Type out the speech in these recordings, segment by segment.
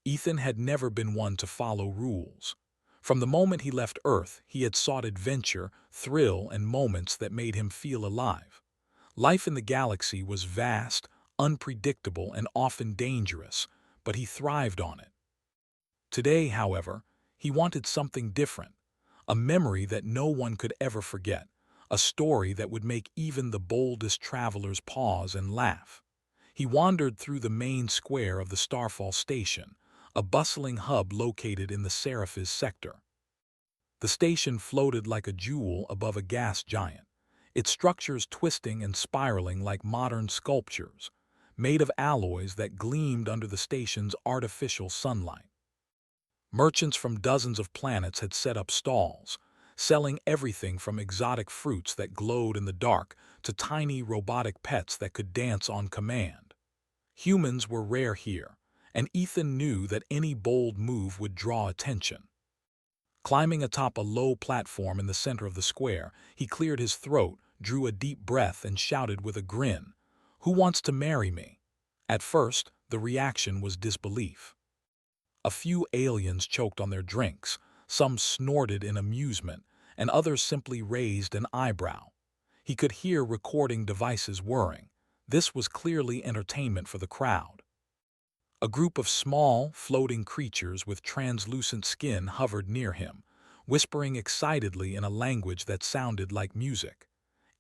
Ethan had never been one to follow rules. From the moment he left Earth, he had sought adventure, thrill, and moments that made him feel alive. Life in the galaxy was vast, unpredictable, and often dangerous, but he thrived on it. Today, however, he wanted something different, a memory that no one could ever forget, a story that would make even the boldest travelers pause and laugh. He wandered through the main square of the Starfall station, a bustling hub located in the Seraphis sector. The station floated like a jewel above a gas giant, its structures twisting and spiraling like modern sculptures, made of alloys that gleamed under the station's artificial sunlight. Merchants from dozens of planets had set up stalls, selling everything from exotic fruits that glowed in the dark to tiny robotic pets that could dance on command. Humans were rare here, and Ethan knew that any bold move would draw attention. Climbing atop a low platform in the center of the square, he cleared his throat, drew a deep breath, and shouted with a grin, "Who wants to marry me?" At first, the reaction was disbelief. A few aliens choked on their drinks, some snorted in amusement, and others simply raised an eyebrow. He could hear recording devices whirring. This was clearly entertainment for the crowd. A group of small, floating creatures with translucent skin hovered near him, whispering excitedly in a language that sounded like music.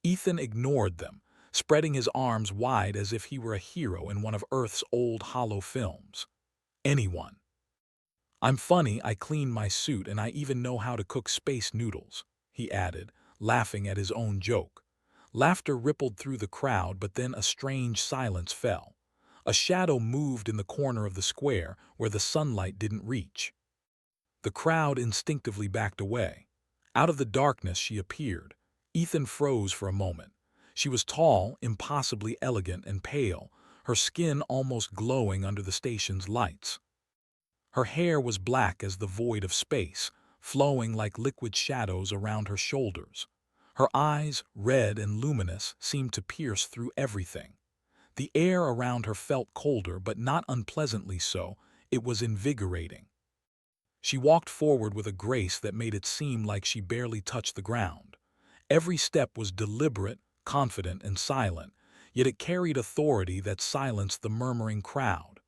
Ethan ignored them, spreading his arms wide as if he were a hero in one of Earth's old hollow films. Anyone. "I'm funny, I clean my suit, and I even know how to cook space noodles," he added, laughing at his own joke. Laughter rippled through the crowd, but then a strange silence fell. A shadow moved in the corner of the square where the sunlight didn't reach. The crowd instinctively backed away. Out of the darkness she appeared. Ethan froze for a moment. She was tall, impossibly elegant, and pale, her skin almost glowing under the station's lights. Her hair was black as the void of space, flowing like liquid shadows around her shoulders. Her eyes, red and luminous, seemed to pierce through everything. The air around her felt colder, but not unpleasantly so. It was invigorating. She walked forward with a grace that made it seem like she barely touched the ground. Every step was deliberate, confident, and silent, yet it carried authority that silenced the murmuring crowd.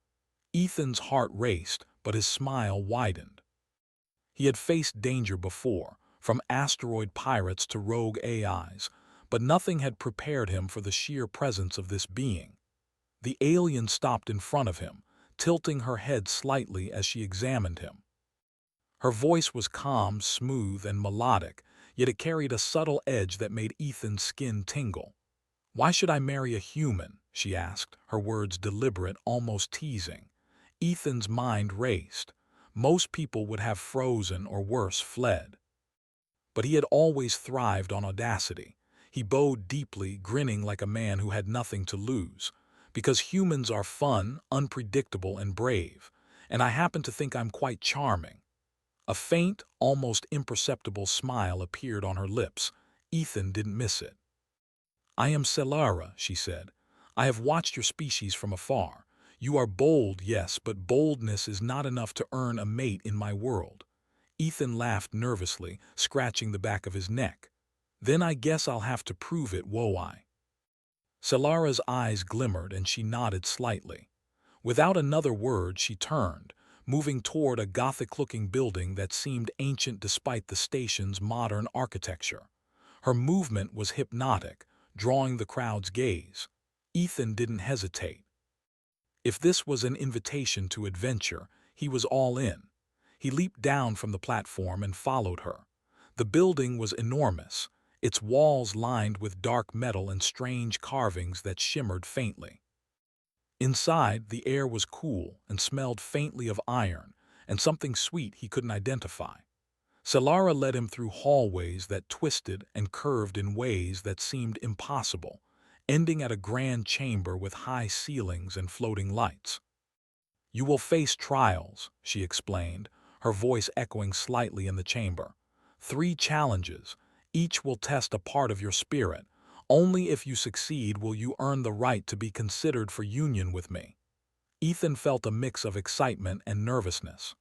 Ethan's heart raced, but his smile widened. He had faced danger before, from asteroid pirates to rogue AIs, but nothing had prepared him for the sheer presence of this being. The alien stopped in front of him, tilting her head slightly as she examined him. Her voice was calm, smooth, and melodic, yet it carried a subtle edge that made Ethan's skin tingle. "Why should I marry a human?" she asked, her words deliberate, almost teasing. Ethan's mind raced. Most people would have frozen or worse, fled. But he had always thrived on audacity. He bowed deeply, grinning like a man who had nothing to lose. "Because humans are fun, unpredictable, and brave, and I happen to think I'm quite charming." A faint, almost imperceptible smile appeared on her lips. Ethan didn't miss it. "I am Celara," she said. "I have watched your species from afar. You are bold, yes, but boldness is not enough to earn a mate in my world." Ethan laughed nervously, scratching the back of his neck. "Then I guess I'll have to prove it, won't I?" Celara's eyes glimmered and she nodded slightly. Without another word, she turned, moving toward a Gothic-looking building that seemed ancient despite the station's modern architecture. Her movement was hypnotic, drawing the crowd's gaze. Ethan didn't hesitate. If this was an invitation to adventure, he was all in. He leaped down from the platform and followed her. The building was enormous, its walls lined with dark metal and strange carvings that shimmered faintly. Inside, the air was cool and smelled faintly of iron and something sweet he couldn't identify. Celara led him through hallways that twisted and curved in ways that seemed impossible, ending at a grand chamber with high ceilings and floating lights. "You will face trials," she explained, her voice echoing slightly in the chamber. "3 challenges. Each will test a part of your spirit. Only if you succeed will you earn the right to be considered for union with me." Ethan felt a mix of excitement and nervousness.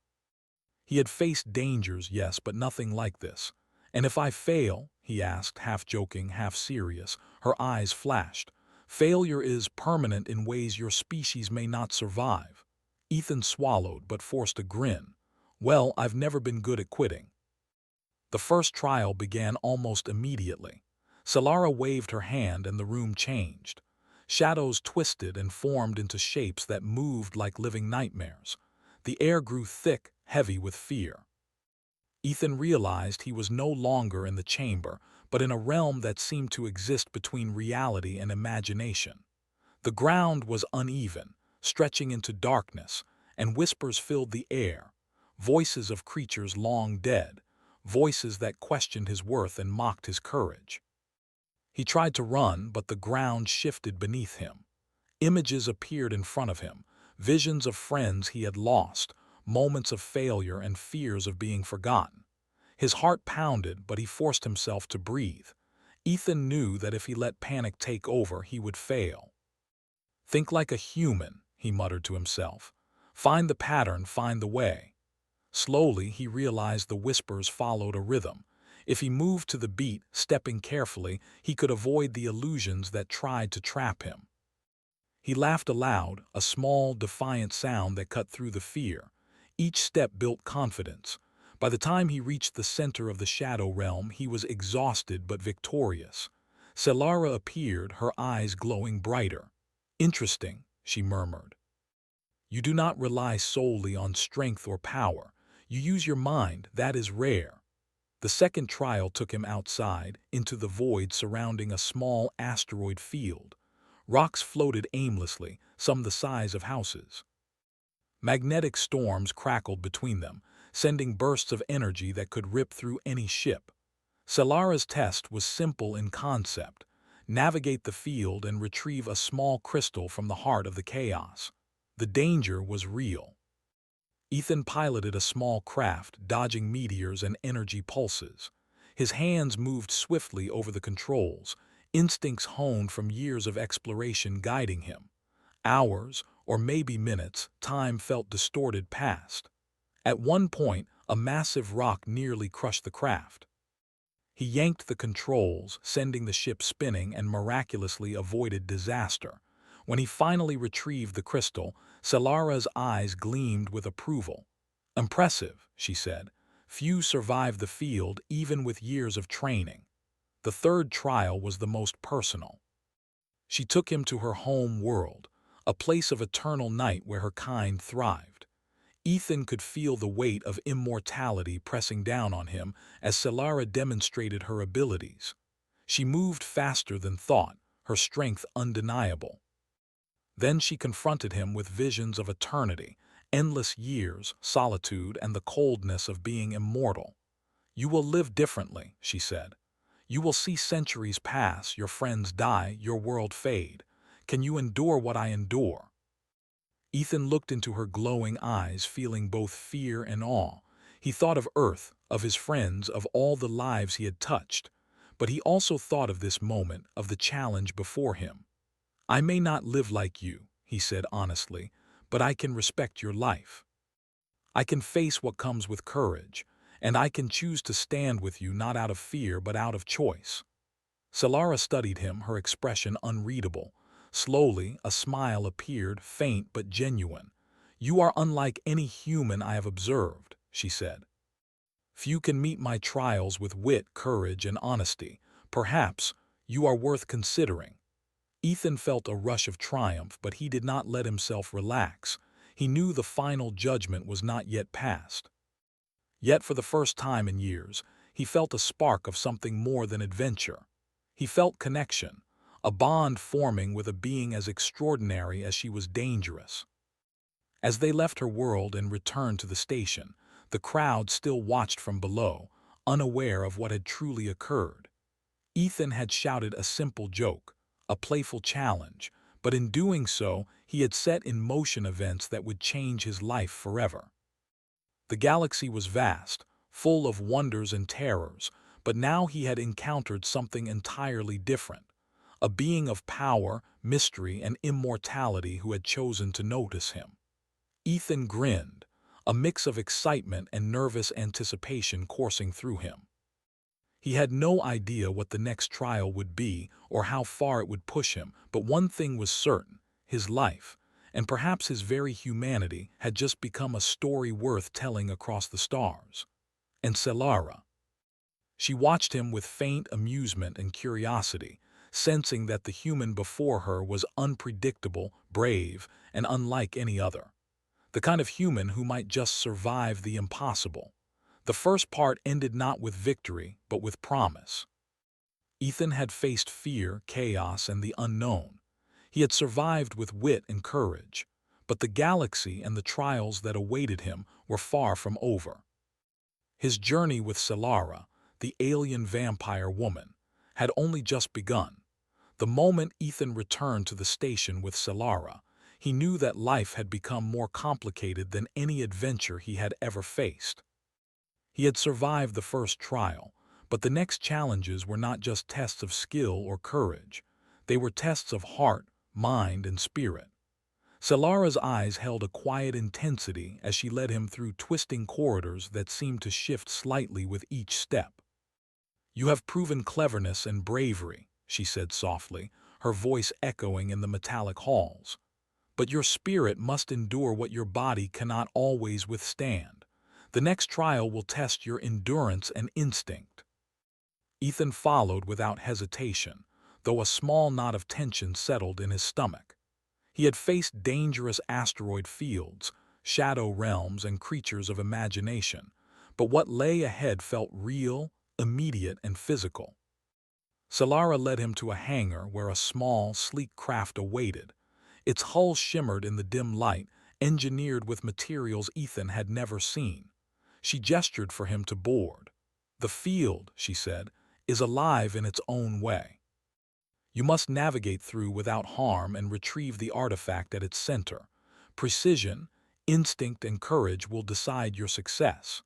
He had faced dangers, yes, but nothing like this. "And if I fail?" he asked, half joking, half serious. Her eyes flashed. "Failure is permanent in ways your species may not survive." Ethan swallowed, but forced a grin. "Well, I've never been good at quitting." The first trial began almost immediately. Solara waved her hand and the room changed. Shadows twisted and formed into shapes that moved like living nightmares. The air grew thick, heavy with fear. Ethan realized he was no longer in the chamber, but in a realm that seemed to exist between reality and imagination. The ground was uneven, stretching into darkness, and whispers filled the air, voices of creatures long dead, voices that questioned his worth and mocked his courage. He tried to run, but the ground shifted beneath him. Images appeared in front of him, visions of friends he had lost, moments of failure and fears of being forgotten. His heart pounded, but he forced himself to breathe. Ethan knew that if he let panic take over, he would fail. "Think like a human," he muttered to himself. "Find the pattern, find the way." Slowly, he realized the whispers followed a rhythm. If he moved to the beat, stepping carefully, he could avoid the illusions that tried to trap him. He laughed aloud, a small, defiant sound that cut through the fear. Each step built confidence. By the time he reached the center of the shadow realm, he was exhausted but victorious. Solara appeared, her eyes glowing brighter. "Interesting," she murmured. "You do not rely solely on strength or power. You use your mind, that is rare." The second trial took him outside, into the void surrounding a small asteroid field. Rocks floated aimlessly, some the size of houses. Magnetic storms crackled between them, sending bursts of energy that could rip through any ship. Solara's test was simple in concept: navigate the field and retrieve a small crystal from the heart of the chaos. The danger was real. Ethan piloted a small craft, dodging meteors and energy pulses. His hands moved swiftly over the controls, instincts honed from years of exploration guiding him. Hours, or maybe minutes, time felt distorted past. At one point, a massive rock nearly crushed the craft. He yanked the controls, sending the ship spinning, and miraculously avoided disaster. When he finally retrieved the crystal, Solara's eyes gleamed with approval. "Impressive," she said. "Few survive the field, even with years of training." The third trial was the most personal. She took him to her home world, a place of eternal night where her kind thrived. Ethan could feel the weight of immortality pressing down on him as Solara demonstrated her abilities. She moved faster than thought, her strength undeniable. Then she confronted him with visions of eternity, endless years, solitude, and the coldness of being immortal. "You will live differently," she said. "You will see centuries pass, your friends die, your world fade. Can you endure what I endure?" Ethan looked into her glowing eyes, feeling both fear and awe. He thought of Earth, of his friends, of all the lives he had touched. But he also thought of this moment, of the challenge before him. "I may not live like you," he said honestly, "but I can respect your life. I can face what comes with courage, and I can choose to stand with you not out of fear but out of choice." Solara studied him, her expression unreadable. Slowly, a smile appeared, faint but genuine. "You are unlike any human I have observed," she said. "Few can meet my trials with wit, courage, and honesty. Perhaps you are worth considering." Ethan felt a rush of triumph, but he did not let himself relax. He knew the final judgment was not yet passed. Yet for the first time in years, he felt a spark of something more than adventure. He felt connection, a bond forming with a being as extraordinary as she was dangerous. As they left her world and returned to the station, the crowd still watched from below, unaware of what had truly occurred. Ethan had shouted a simple joke, a playful challenge, but in doing so, he had set in motion events that would change his life forever. The galaxy was vast, full of wonders and terrors, but now he had encountered something entirely different. a being of power, mystery, and immortality who had chosen to notice him. Ethan grinned, a mix of excitement and nervous anticipation coursing through him. He had no idea what the next trial would be or how far it would push him, but one thing was certain: his life, and perhaps his very humanity, had just become a story worth telling across the stars. And Selara. She watched him with faint amusement and curiosity, sensing that the human before her was unpredictable, brave, and unlike any other. The kind of human who might just survive the impossible. The first part ended not with victory, but with promise. Ethan had faced fear, chaos, and the unknown. He had survived with wit and courage, but the galaxy and the trials that awaited him were far from over. His journey with Selara, the alien vampire woman, had only just begun. The moment Ethan returned to the station with Selara, he knew that life had become more complicated than any adventure he had ever faced. He had survived the first trial, but the next challenges were not just tests of skill or courage. They were tests of heart, mind, and spirit. Selara's eyes held a quiet intensity as she led him through twisting corridors that seemed to shift slightly with each step. "You have proven cleverness and bravery," she said softly, her voice echoing in the metallic halls. "But your spirit must endure what your body cannot always withstand. The next trial will test your endurance and instinct." Ethan followed without hesitation, though a small knot of tension settled in his stomach. He had faced dangerous asteroid fields, shadow realms, and creatures of imagination, but what lay ahead felt real, immediate, and physical. Selara led him to a hangar where a small, sleek craft awaited. Its hull shimmered in the dim light, engineered with materials Ethan had never seen. She gestured for him to board. "The field," she said, "is alive in its own way. You must navigate through without harm and retrieve the artifact at its center. Precision, instinct, and courage will decide your success."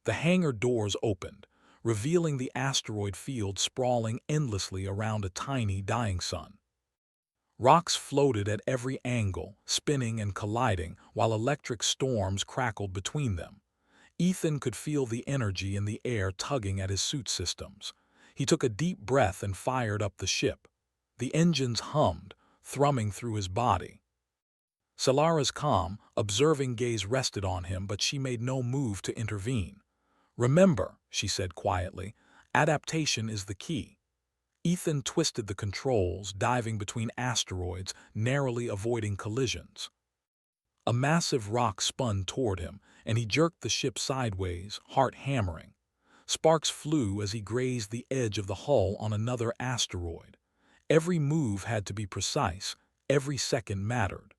The hangar doors opened, revealing the asteroid field sprawling endlessly around a tiny dying sun. Rocks floated at every angle, spinning and colliding, while electric storms crackled between them. Ethan could feel the energy in the air tugging at his suit systems. He took a deep breath and fired up the ship. The engines hummed, thrumming through his body. Selara's calm, observing gaze rested on him, but she made no move to intervene. "Remember," she said quietly, "adaptation is the key." Ethan twisted the controls, diving between asteroids, narrowly avoiding collisions. A massive rock spun toward him, and he jerked the ship sideways, heart hammering. Sparks flew as he grazed the edge of the hull on another asteroid. Every move had to be precise, every second mattered.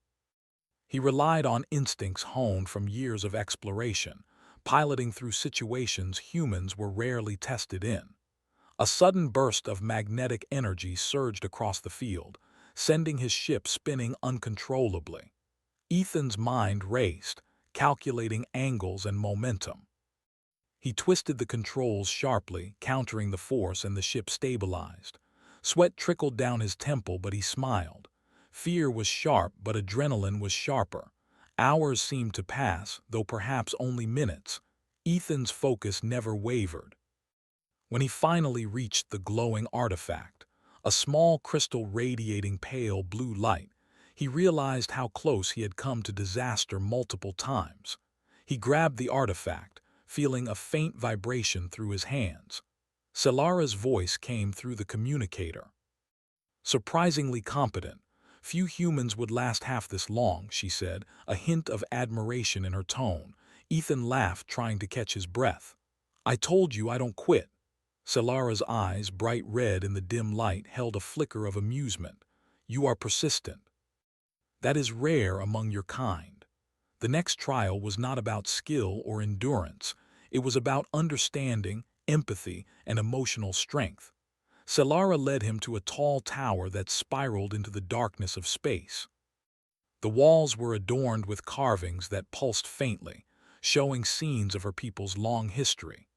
He relied on instincts honed from years of exploration, piloting through situations humans were rarely tested in. A sudden burst of magnetic energy surged across the field, sending his ship spinning uncontrollably. Ethan's mind raced, calculating angles and momentum. He twisted the controls sharply, countering the force, and the ship stabilized. Sweat trickled down his temple, but he smiled. Fear was sharp, but adrenaline was sharper. Hours seemed to pass, though perhaps only minutes. Ethan's focus never wavered. When he finally reached the glowing artifact, a small crystal radiating pale blue light, he realized how close he had come to disaster multiple times. He grabbed the artifact, feeling a faint vibration through his hands. Selara's voice came through the communicator. "Surprisingly competent. Few humans would last half this long," she said, a hint of admiration in her tone. Ethan laughed, trying to catch his breath. "I told you I don't quit." Selara's eyes, bright red in the dim light, held a flicker of amusement. "You are persistent. That is rare among your kind." The next trial was not about skill or endurance. It was about understanding, empathy, and emotional strength. Selara led him to a tall tower that spiraled into the darkness of space. The walls were adorned with carvings that pulsed faintly, showing scenes of her people's long history.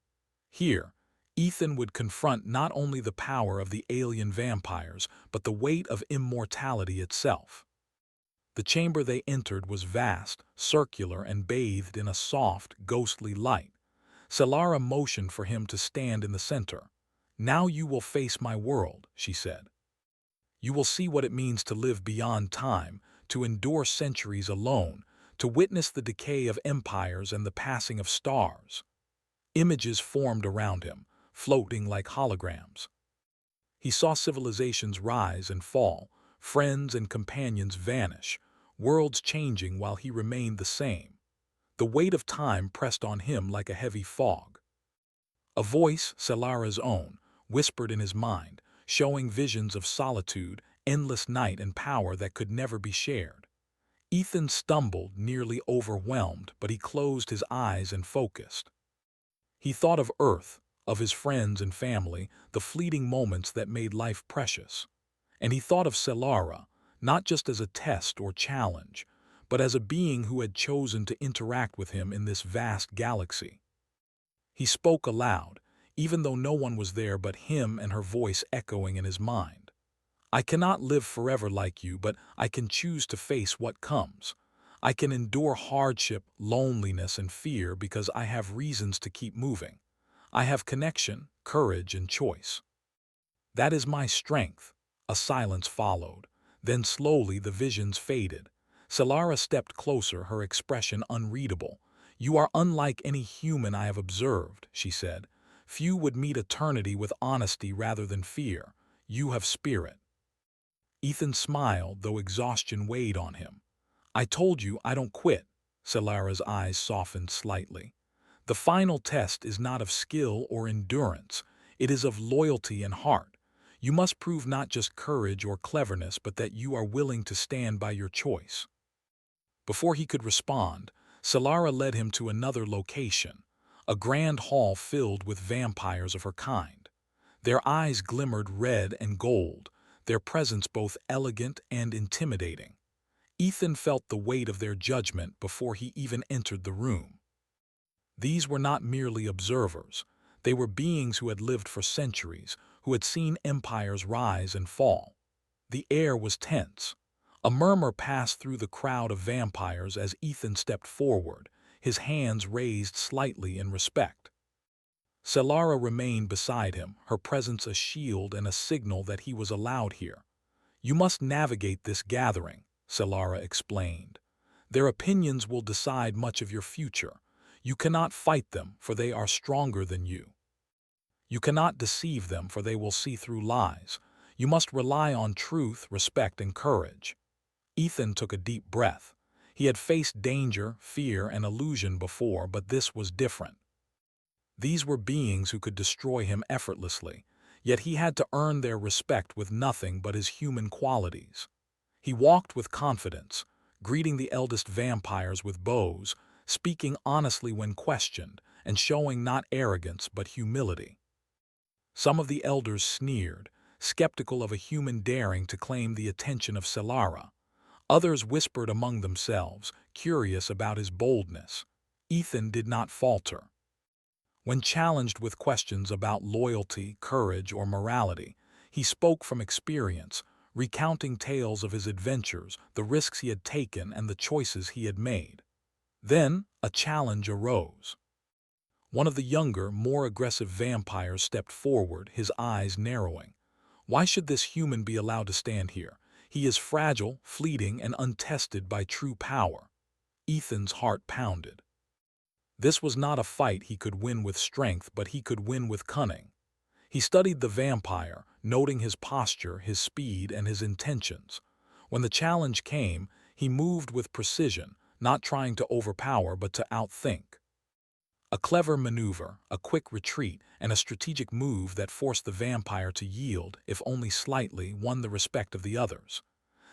Here, Ethan would confront not only the power of the alien vampires, but the weight of immortality itself. The chamber they entered was vast, circular, and bathed in a soft, ghostly light. Solara motioned for him to stand in the center. "Now you will face my world," she said. "You will see what it means to live beyond time, to endure centuries alone, to witness the decay of empires and the passing of stars." Images formed around him, floating like holograms. He saw civilizations rise and fall, friends and companions vanish, worlds changing while he remained the same. The weight of time pressed on him like a heavy fog. A voice, Solara's own, whispered in his mind, showing visions of solitude, endless night, and power that could never be shared. Ethan stumbled, nearly overwhelmed, but he closed his eyes and focused. He thought of Earth, of his friends and family, the fleeting moments that made life precious. And he thought of Solara, not just as a test or challenge, but as a being who had chosen to interact with him in this vast galaxy. He spoke aloud, even though no one was there but him and her voice echoing in his mind. "I cannot live forever like you, but I can choose to face what comes. I can endure hardship, loneliness, and fear because I have reasons to keep moving. I have connection, courage, and choice. That is my strength." A silence followed. Then slowly the visions faded. Solara stepped closer, her expression unreadable. "You are unlike any human I have observed," she said. "Few would meet eternity with honesty rather than fear. You have spirit." Ethan smiled, though exhaustion weighed on him. "I told you I don't quit." Solara's eyes softened slightly. "The final test is not of skill or endurance. It is of loyalty and heart. You must prove not just courage or cleverness, but that you are willing to stand by your choice." Before he could respond, Solara led him to another location, a grand hall filled with vampires of her kind. Their eyes glimmered red and gold, their presence both elegant and intimidating. Ethan felt the weight of their judgment before he even entered the room. These were not merely observers. They were beings who had lived for centuries, who had seen empires rise and fall. The air was tense. A murmur passed through the crowd of vampires as Ethan stepped forward, his hands raised slightly in respect. Solara remained beside him, her presence a shield and a signal that he was allowed here. "You must navigate this gathering," Solara explained. "Their opinions will decide much of your future. You cannot fight them, for they are stronger than you. You cannot deceive them, for they will see through lies. You must rely on truth, respect, and courage." Ethan took a deep breath. He had faced danger, fear, and illusion before, but this was different. These were beings who could destroy him effortlessly, yet he had to earn their respect with nothing but his human qualities. He walked with confidence, greeting the eldest vampires with bows, speaking honestly when questioned, and showing not arrogance but humility. Some of the elders sneered, skeptical of a human daring to claim the attention of Solara. Others whispered among themselves, curious about his boldness. Ethan did not falter. When challenged with questions about loyalty, courage, or morality, he spoke from experience, recounting tales of his adventures, the risks he had taken, and the choices he had made. Then, a challenge arose. One of the younger, more aggressive vampires stepped forward, his eyes narrowing. "Why should this human be allowed to stand here? He is fragile, fleeting, and untested by true power." Ethan's heart pounded. This was not a fight he could win with strength, but he could win with cunning. He studied the vampire, noting his posture, his speed, and his intentions. When the challenge came, he moved with precision, not trying to overpower but to outthink. A clever maneuver, a quick retreat, and a strategic move that forced the vampire to yield, if only slightly, won the respect of the others.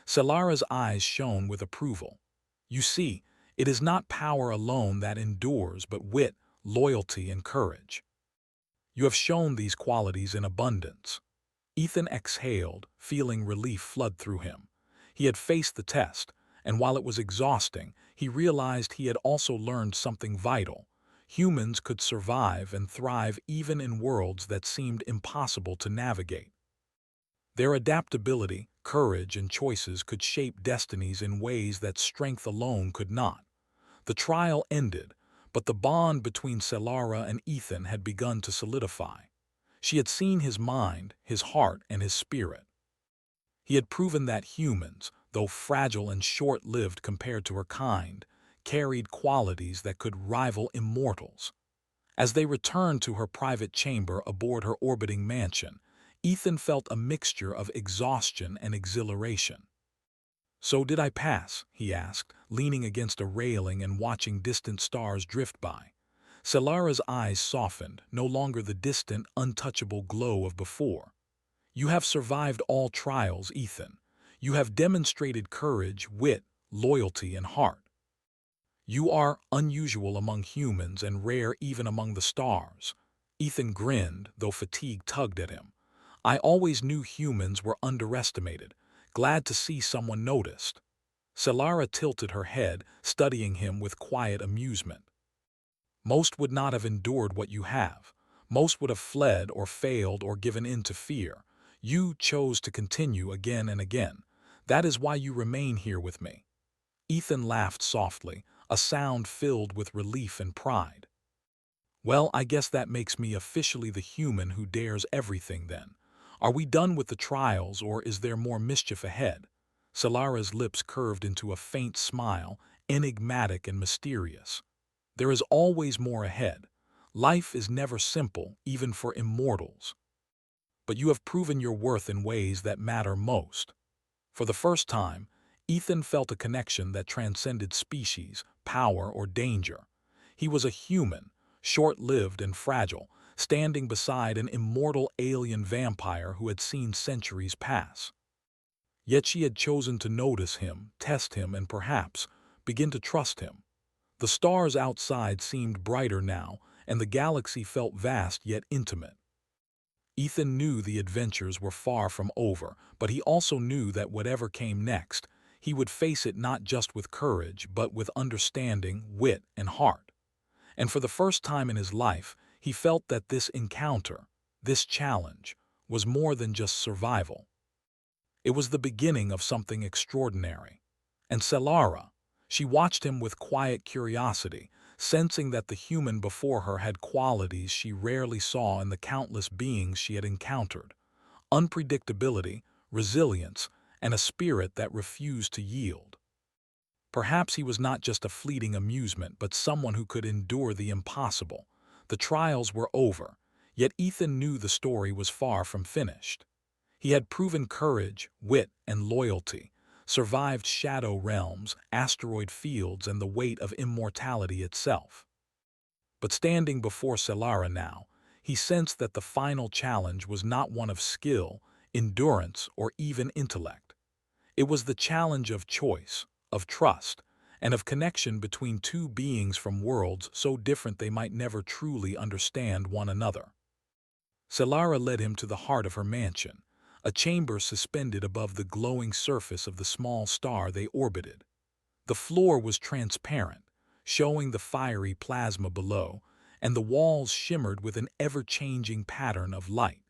Solara's eyes shone with approval. "You see, it is not power alone that endures, but wit, loyalty, and courage. You have shown these qualities in abundance." Ethan exhaled, feeling relief flood through him. He had faced the test, and while it was exhausting, he realized he had also learned something vital. Humans could survive and thrive even in worlds that seemed impossible to navigate. Their adaptability, courage, and choices could shape destinies in ways that strength alone could not. The trial ended, but the bond between Selara and Ethan had begun to solidify. She had seen his mind, his heart, and his spirit. He had proven that humans, though fragile and short-lived compared to her kind, carried qualities that could rival immortals. As they returned to her private chamber aboard her orbiting mansion, Ethan felt a mixture of exhaustion and exhilaration. "So did I pass?" he asked, leaning against a railing and watching distant stars drift by. Selara's eyes softened, no longer the distant, untouchable glow of before. "You have survived all trials, Ethan. You have demonstrated courage, wit, loyalty, and heart. You are unusual among humans and rare even among the stars." Ethan grinned, though fatigue tugged at him. "I always knew humans were underestimated. Glad to see someone noticed." Selara tilted her head, studying him with quiet amusement. "Most would not have endured what you have. Most would have fled or failed or given in to fear. You chose to continue again and again. That is why you remain here with me." Ethan laughed softly, a sound filled with relief and pride. "Well, I guess that makes me officially the human who dares everything then. Are we done with the trials, or is there more mischief ahead?" Selara's lips curved into a faint smile, enigmatic and mysterious. "There is always more ahead. Life is never simple, even for immortals. But you have proven your worth in ways that matter most." For the first time, Ethan felt a connection that transcended species, power, or danger. He was a human, short-lived and fragile, standing beside an immortal alien vampire who had seen centuries pass. Yet she had chosen to notice him, test him, and perhaps begin to trust him. The stars outside seemed brighter now, and the galaxy felt vast yet intimate. Ethan knew the adventures were far from over, but he also knew that whatever came next, he would face it not just with courage, but with understanding, wit, and heart. And for the first time in his life, he felt that this encounter, this challenge, was more than just survival. It was the beginning of something extraordinary. And Selara, she watched him with quiet curiosity, sensing that the human before her had qualities she rarely saw in the countless beings she had encountered: unpredictability, resilience, and a spirit that refused to yield. Perhaps he was not just a fleeting amusement, but someone who could endure the impossible. The trials were over, yet Ethan knew the story was far from finished. He had proven courage, wit, and loyalty, survived shadow realms, asteroid fields, and the weight of immortality itself. But standing before Selara now, he sensed that the final challenge was not one of skill, endurance, or even intellect. It was the challenge of choice, of trust, and of connection between two beings from worlds so different they might never truly understand one another. Selara led him to the heart of her mansion, a chamber suspended above the glowing surface of the small star they orbited. The floor was transparent, showing the fiery plasma below, and the walls shimmered with an ever-changing pattern of light.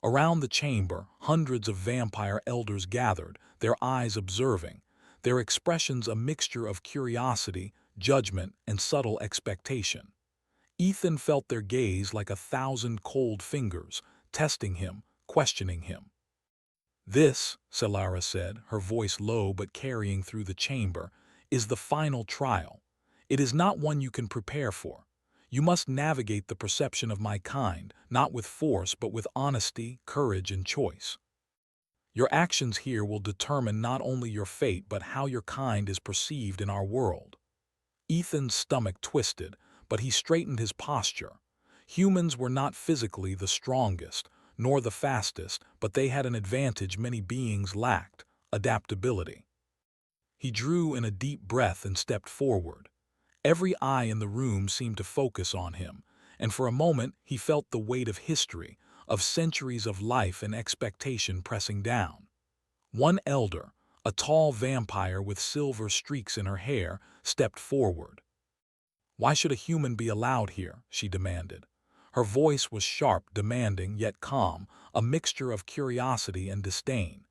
Around the chamber, hundreds of vampire elders gathered, their eyes observing, their expressions a mixture of curiosity, judgment, and subtle expectation. Ethan felt their gaze like 1,000 cold fingers, testing him, questioning him. "This," Selara said, her voice low but carrying through the chamber, "is the final trial. It is not one you can prepare for. You must navigate the perception of my kind, not with force but with honesty, courage, and choice. Your actions here will determine not only your fate but how your kind is perceived in our world." Ethan's stomach twisted, but he straightened his posture. Humans were not physically the strongest, nor the fastest, but they had an advantage many beings lacked: adaptability. He drew in a deep breath and stepped forward. Every eye in the room seemed to focus on him, and for a moment he felt the weight of history, of centuries of life and expectation pressing down. One elder, a tall vampire with silver streaks in her hair, stepped forward. Why should a human be allowed here? She demanded. Her voice was sharp, demanding, yet calm, a mixture of curiosity and disdain.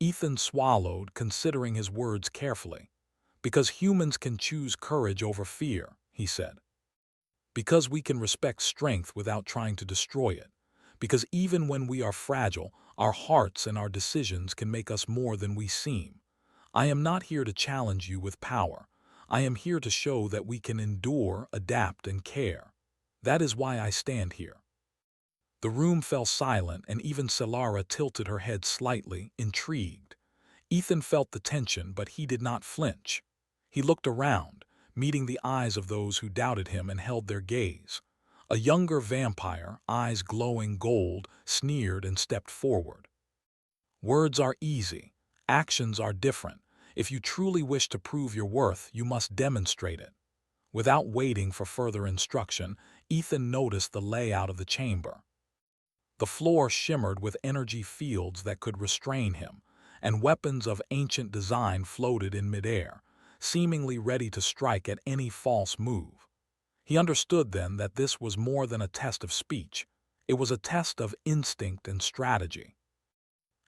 Ethan swallowed, considering his words carefully. Because humans can choose courage over fear, he said. Because we can respect strength without trying to destroy it. Because even when we are fragile, our hearts and our decisions can make us more than we seem. I am not here to challenge you with power. I am here to show that we can endure, adapt, and care. That is why I stand here. The room fell silent, and even Solara tilted her head slightly, intrigued. Ethan felt the tension, but he did not flinch. He looked around, meeting the eyes of those who doubted him and held their gaze. A younger vampire, eyes glowing gold, sneered and stepped forward. Words are easy. Actions are different. If you truly wish to prove your worth, you must demonstrate it. Without waiting for further instruction, Ethan noticed the layout of the chamber. The floor shimmered with energy fields that could restrain him, and weapons of ancient design floated in midair, seemingly ready to strike at any false move. He understood then that this was more than a test of speech. It was a test of instinct and strategy.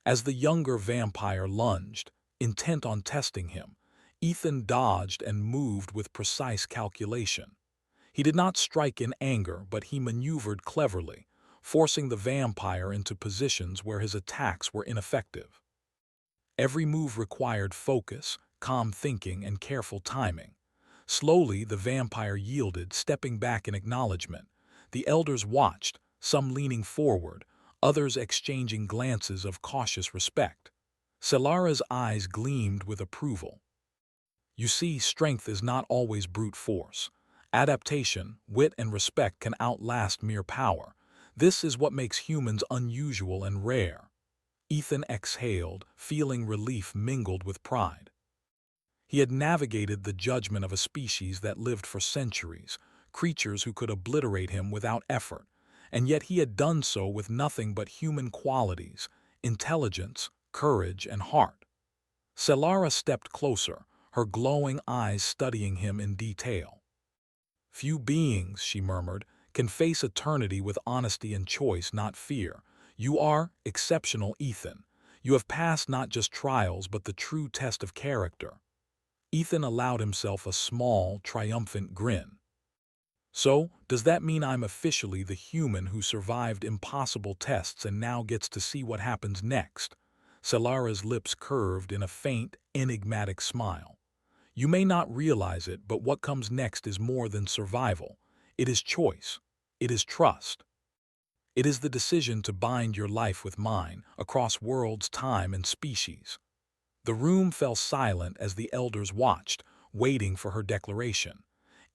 As the younger vampire lunged, intent on testing him, Ethan dodged and moved with precise calculation. He did not strike in anger, but he maneuvered cleverly, forcing the vampire into positions where his attacks were ineffective. Every move required focus, calm thinking, and careful timing. Slowly, the vampire yielded, stepping back in acknowledgement. The elders watched, some leaning forward, others exchanging glances of cautious respect. Solara's eyes gleamed with approval. You see, strength is not always brute force. Adaptation, wit, and respect can outlast mere power. This is what makes humans unusual and rare. Ethan exhaled, feeling relief mingled with pride. He had navigated the judgment of a species that lived for centuries, creatures who could obliterate him without effort, and yet he had done so with nothing but human qualities, intelligence, courage, and heart. Solara stepped closer, her glowing eyes studying him in detail. Few beings, she murmured, can face eternity with honesty and choice, not fear. You are exceptional, Ethan. You have passed not just trials, but the true test of character. Ethan allowed himself a small, triumphant grin. So, does that mean I'm officially the human who survived impossible tests and now gets to see what happens next? Solara's lips curved in a faint, enigmatic smile. You may not realize it, but what comes next is more than survival. It is choice. It is trust. It is the decision to bind your life with mine, across worlds, time, and species. The room fell silent as the elders watched, waiting for her declaration.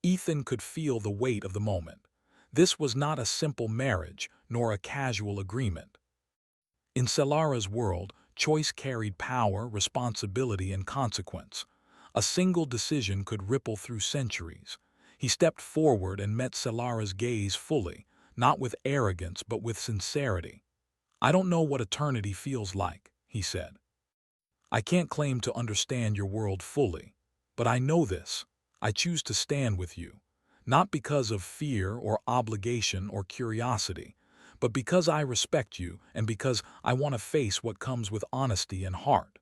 Ethan could feel the weight of the moment. This was not a simple marriage, nor a casual agreement. In Solara's world, choice carried power, responsibility, and consequence. A single decision could ripple through centuries. He stepped forward and met Solara's gaze fully, not with arrogance but with sincerity. I don't know what eternity feels like, he said. I can't claim to understand your world fully, but I know this. I choose to stand with you, not because of fear or obligation or curiosity, but because I respect you and because I want to face what comes with honesty and heart.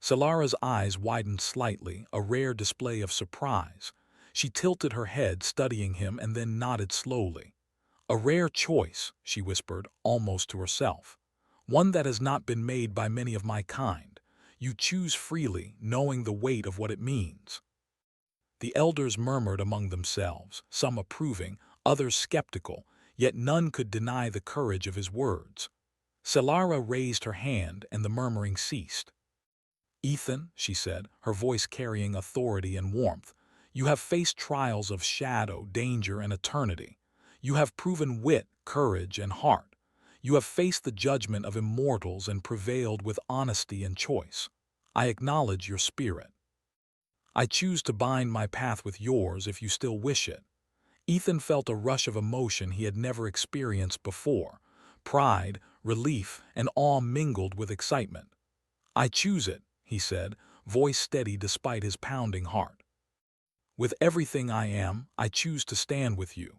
Solara's eyes widened slightly, a rare display of surprise. She tilted her head, studying him, and then nodded slowly. A rare choice, she whispered, almost to herself. One that has not been made by many of my kind. You choose freely, knowing the weight of what it means. The elders murmured among themselves, some approving, others skeptical, yet none could deny the courage of his words. Solara raised her hand, and the murmuring ceased. Ethan, she said, her voice carrying authority and warmth, you have faced trials of shadow, danger, and eternity. You have proven wit, courage, and heart. You have faced the judgment of immortals and prevailed with honesty and choice. I acknowledge your spirit. I choose to bind my path with yours if you still wish it. Ethan felt a rush of emotion he had never experienced before. Pride, relief, and awe mingled with excitement. I choose it, he said, voice steady despite his pounding heart. With everything I am, I choose to stand with you.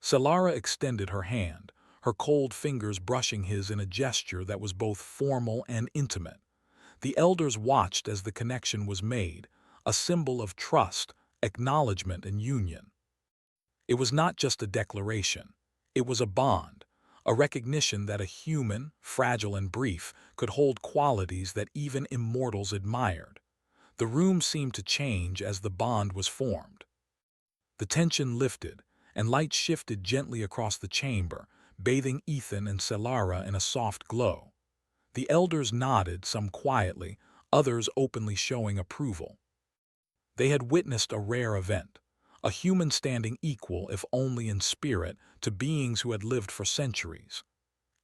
Solara extended her hand, her cold fingers brushing his in a gesture that was both formal and intimate. The elders watched as the connection was made, a symbol of trust, acknowledgement, and union. It was not just a declaration. It was a bond, a recognition that a human, fragile and brief, could hold qualities that even immortals admired. The room seemed to change as the bond was formed. The tension lifted, and light shifted gently across the chamber, bathing Ethan and Solara in a soft glow. The elders nodded, some quietly, others openly showing approval. They had witnessed a rare event, a human standing equal, if only in spirit, to beings who had lived for centuries.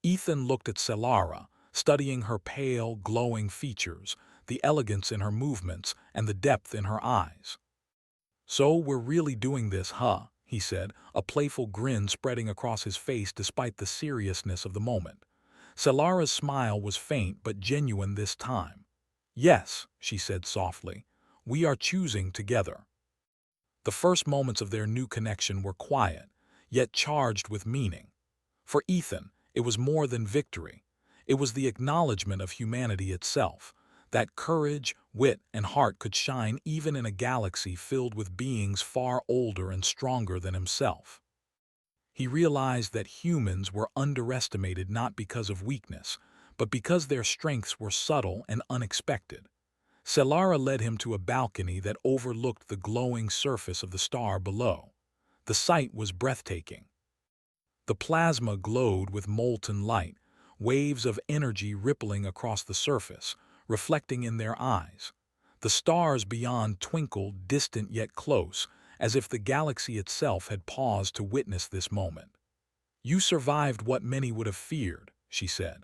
Ethan looked at Solara, studying her pale, glowing features, the elegance in her movements, and the depth in her eyes. "So we're really doing this, huh?" he said, a playful grin spreading across his face despite the seriousness of the moment. Solara's smile was faint but genuine this time. "Yes," she said softly, "we are choosing together." The first moments of their new connection were quiet, yet charged with meaning. For Ethan, it was more than victory. It was the acknowledgement of humanity itself, that courage, wit, and heart could shine even in a galaxy filled with beings far older and stronger than himself. He realized that humans were underestimated not because of weakness, but because their strengths were subtle and unexpected. Solara led him to a balcony that overlooked the glowing surface of the star below. The sight was breathtaking. The plasma glowed with molten light, waves of energy rippling across the surface, reflecting in their eyes. The stars beyond twinkled, distant yet close, as if the galaxy itself had paused to witness this moment. "You survived what many would have feared," she said.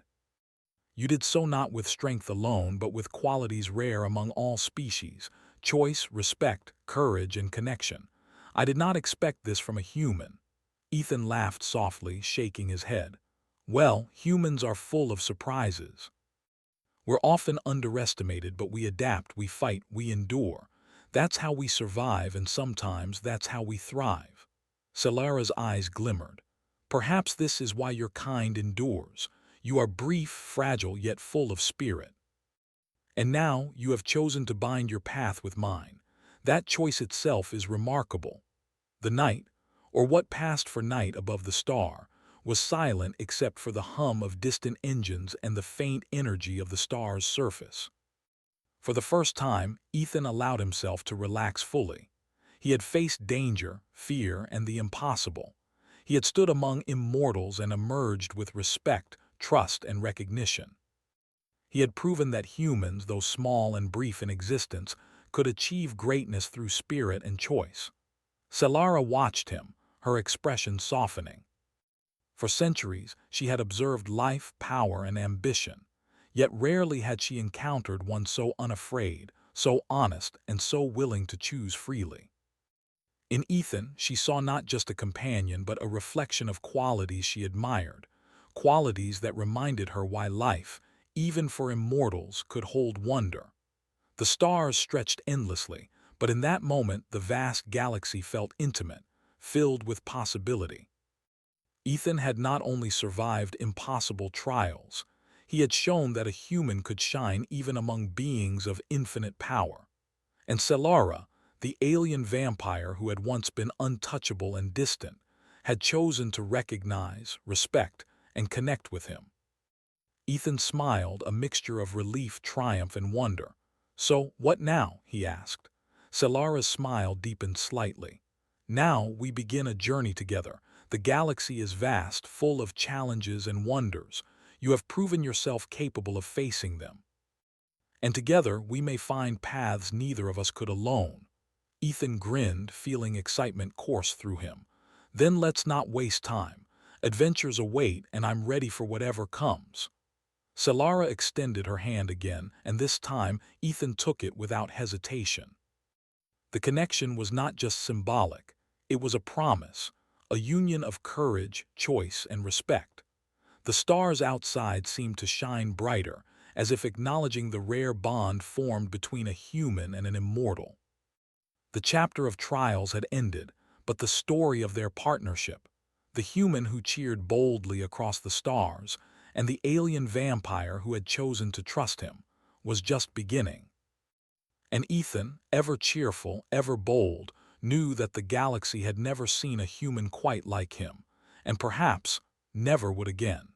"You did so not with strength alone, but with qualities rare among all species: choice, respect, courage, and connection. I did not expect this from a human." Ethan laughed softly, shaking his head. "Well, humans are full of surprises. We're often underestimated, but we adapt, we fight, we endure. That's how we survive, and sometimes that's how we thrive." Solara's eyes glimmered. "Perhaps this is why your kind endures. You are brief, fragile, yet full of spirit. And now you have chosen to bind your path with mine. That choice itself is remarkable." The night, or what passed for night above the star, was silent except for the hum of distant engines and the faint energy of the star's surface. For the first time, Ethan allowed himself to relax fully. He had faced danger, fear, and the impossible. He had stood among immortals and emerged with respect, trust, and recognition. He had proven that humans, though small and brief in existence, could achieve greatness through spirit and choice. Solara watched him, her expression softening. For centuries, she had observed life, power, and ambition, yet rarely had she encountered one so unafraid, so honest, and so willing to choose freely. In Ethan, she saw not just a companion but a reflection of qualities she admired, qualities that reminded her why life, even for immortals, could hold wonder. The stars stretched endlessly, but in that moment the vast galaxy felt intimate, filled with possibility. Ethan had not only survived impossible trials, he had shown that a human could shine even among beings of infinite power. And Solara, the alien vampire who had once been untouchable and distant, had chosen to recognize, respect, and connect with him. Ethan smiled, a mixture of relief, triumph, and wonder. "So, what now?" he asked. Solara's smile deepened slightly. "Now we begin a journey together. The galaxy is vast, full of challenges and wonders. You have proven yourself capable of facing them. And together we may find paths neither of us could alone." Ethan grinned, feeling excitement course through him. "Then let's not waste time. Adventures await, and I'm ready for whatever comes." Solara extended her hand again, and this time Ethan took it without hesitation. The connection was not just symbolic, it was a promise, a union of courage, choice, and respect. The stars outside seemed to shine brighter, as if acknowledging the rare bond formed between a human and an immortal. The chapter of trials had ended, but the story of their partnership, the human who cheered boldly across the stars, and the alien vampire who had chosen to trust him, was just beginning. And Ethan, ever cheerful, ever bold, knew that the galaxy had never seen a human quite like him, and perhaps never would again.